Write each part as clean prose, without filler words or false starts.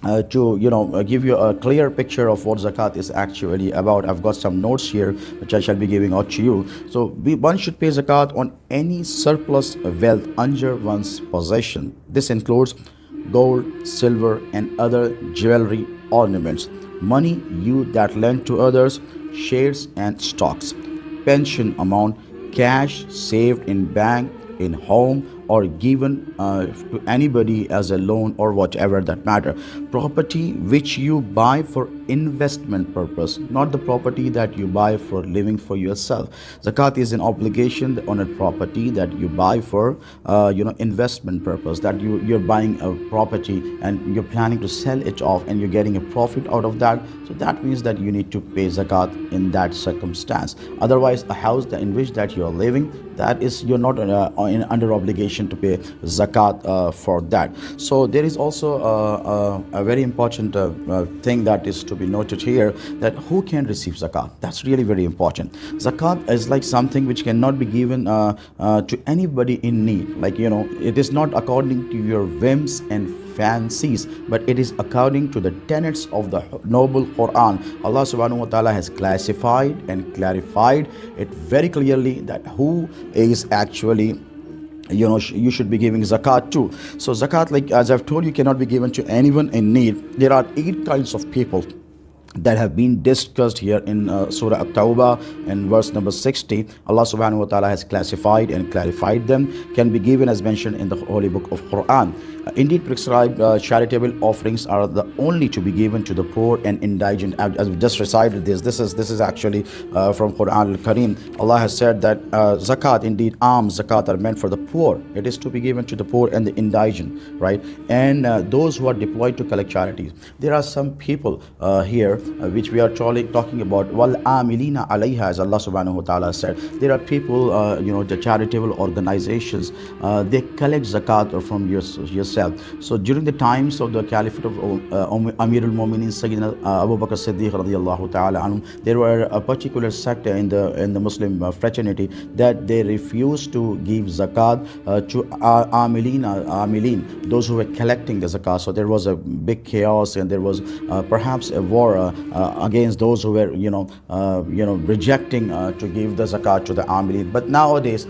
to give you a clear picture of what zakat is actually about, I've got some notes here which I shall be giving out to you. So one should pay zakat on any surplus wealth under one's possession. This includes gold, silver, and other jewelry, ornaments, money you that lend to others, shares and stocks, pension amount, cash saved in bank, in home, or given to anybody as a loan or whatever that matter. Property which you buy for investment purpose, not the property that you buy for living for yourself. Zakat is an obligation on a property that you buy for investment purpose, that you're buying a property and you're planning to sell it off and you're getting a profit out of that. So that means that you need to pay zakat in that circumstance. Otherwise, a house in which that you're living, that is, you're not under obligation to pay zakat for that. So there is also a very important thing that is to be noted here, that who can receive zakat. That's really very important. Zakat is like something which cannot be given to anybody in need. Like, it is not according to your whims and fancies, but it is according to the tenets of the noble Quran. Allah subhanahu wa ta'ala has classified and clarified it very clearly that who is actually you should be giving zakat to. So zakat, like as I've told you, cannot be given to anyone in need. There are 8 kinds of people that have been discussed here in Surah At-Tawbah in verse number 60. Allah subhanahu wa ta'ala has classified and clarified them, can be given as mentioned in the holy book of Quran. Indeed, prescribed charitable offerings are the only to be given to the poor and indigent. As we just recited this is actually from Quran al-Karim. Allah has said that zakat, indeed alms, zakat are meant for the poor. It is to be given to the poor and the indigent, right? And those who are deployed to collect charities. There are some people here which we are talking about, wal amilina alayha, as Allah subhanahu wa ta'ala said. There are people, the charitable organizations, they collect zakat from yourself. So during the times of the caliphate of Amir al-Mu'minin Sayyidina Abu Bakr Siddiq radiyallahu ta'ala anhum, there were a particular sector in the Muslim fraternity that they refused to give zakat to amilin, those who were collecting the zakat. So there was a big chaos, and there was perhaps a war against those who were rejecting to give the zakat to the amilin. But nowadays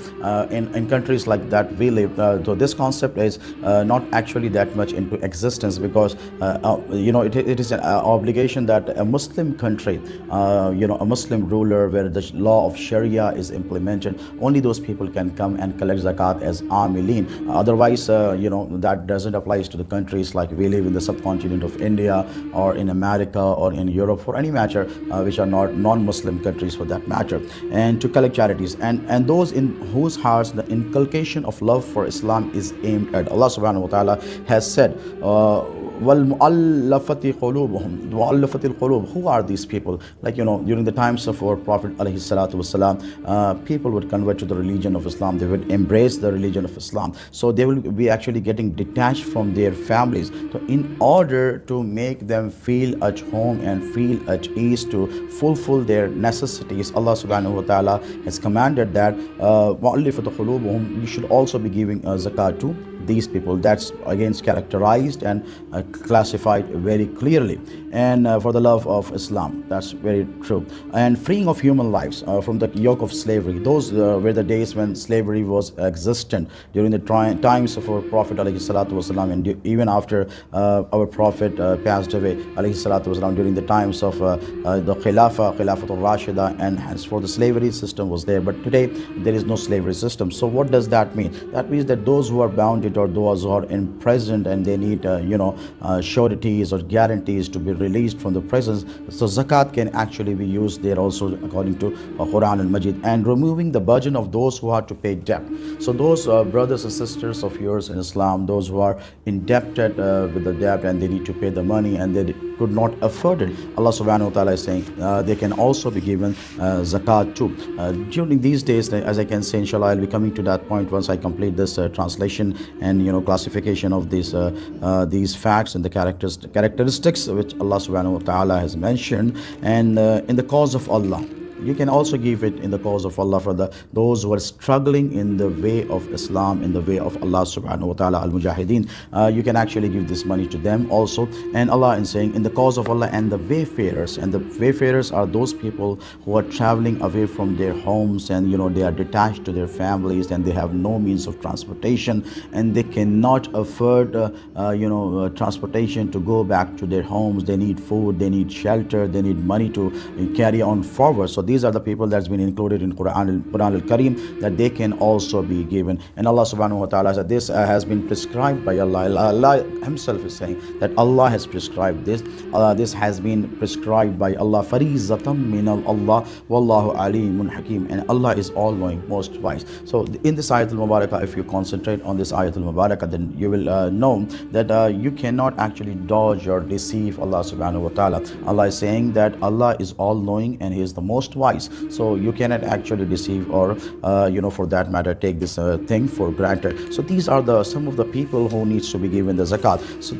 in countries like that we live, so this concept is not actually that much into existence, because it is an obligation that a Muslim country, a Muslim ruler where the law of Sharia is implemented, only those people can come and collect zakat as amilin. Otherwise, that doesn't apply to the countries like we live in the subcontinent of India, or in America, or in Europe, for any matter, which are not non-Muslim countries for that matter, and to collect charities, and those in whose hearts the inculcation of love for Islam is aimed at. Allah subhanahu wa ta'ala has said, وَالْمُؤَلَّفَةِ قُلُوبُهُمْ وَالْمُؤَلَّفَةِ الْقُلُوبِ. Who are these people? Like, during the times of our Prophet alayhi salatu wasalam, people would convert to the religion of Islam. They would embrace the religion of Islam. So they will be actually getting detached from their families. So in order to make them feel at home and feel at ease to fulfill their necessities, Allah subhanahu wa ta'ala has commanded that وَأَلِّفَةَ قُلُوبُهُمْ, you should also be giving zakat to these people. That's again characterized and classified very clearly, and for the love of Islam. That's very true. And freeing of human lives from the yoke of slavery. Those were the days when slavery was existent, during the times of our Prophet alayhi salatu wasalam, and even after our Prophet passed away alayhi salatu wasalam, during the times of the Khilafatul Rashida, and henceforth the slavery system was there. But today there is no slavery system. So what does that mean? That means that those who are bounded, or those who are imprisoned and they need sureties or guarantees to be released from the prisons, so zakat can actually be used there also, according to Quran al-Majid. And removing the burden of those who are to pay debt. So those brothers and sisters of yours in Islam, those who are indebted with the debt and they need to pay the money and they could not afford it, Allah subhanahu wa ta'ala is saying they can also be given zakat too. During these days, as I can say, inshallah, I'll be coming to that point once I complete this translation and classification of these facts and the characteristics which Allah subhanahu wa ta'ala has mentioned. And in the cause of Allah, You can also give it in the cause of Allah for those who are struggling in the way of Islam, in the way of Allah subhanahu wa ta'ala, al-mujahideen. You can actually give this money to them also. And Allah is saying in the cause of Allah and the wayfarers. And the wayfarers are those people who are traveling away from their homes, and they are detached to their families, and they have no means of transportation, and they cannot afford transportation to go back to their homes. They need food, they need shelter, they need money to carry on forward. So these are the people that's been included in Quran al-Karim, that they can also be given. And Allah subhanahu wa ta'ala said this has been prescribed by Allah. Allah himself is saying that Allah has prescribed this. This has been prescribed by Allah. Farizatan min Allah wallahu alimun hakim. And Allah is all knowing, most wise. So in this ayat al-mubarakah, if you concentrate on this ayat al-mubarakah, then you will know that you cannot actually dodge or deceive Allah subhanahu wa ta'ala. Allah is saying that Allah is all knowing and He is the most wise. So you cannot actually deceive or for that matter take this thing for granted. So these are some of the people who needs to be given the zakat. So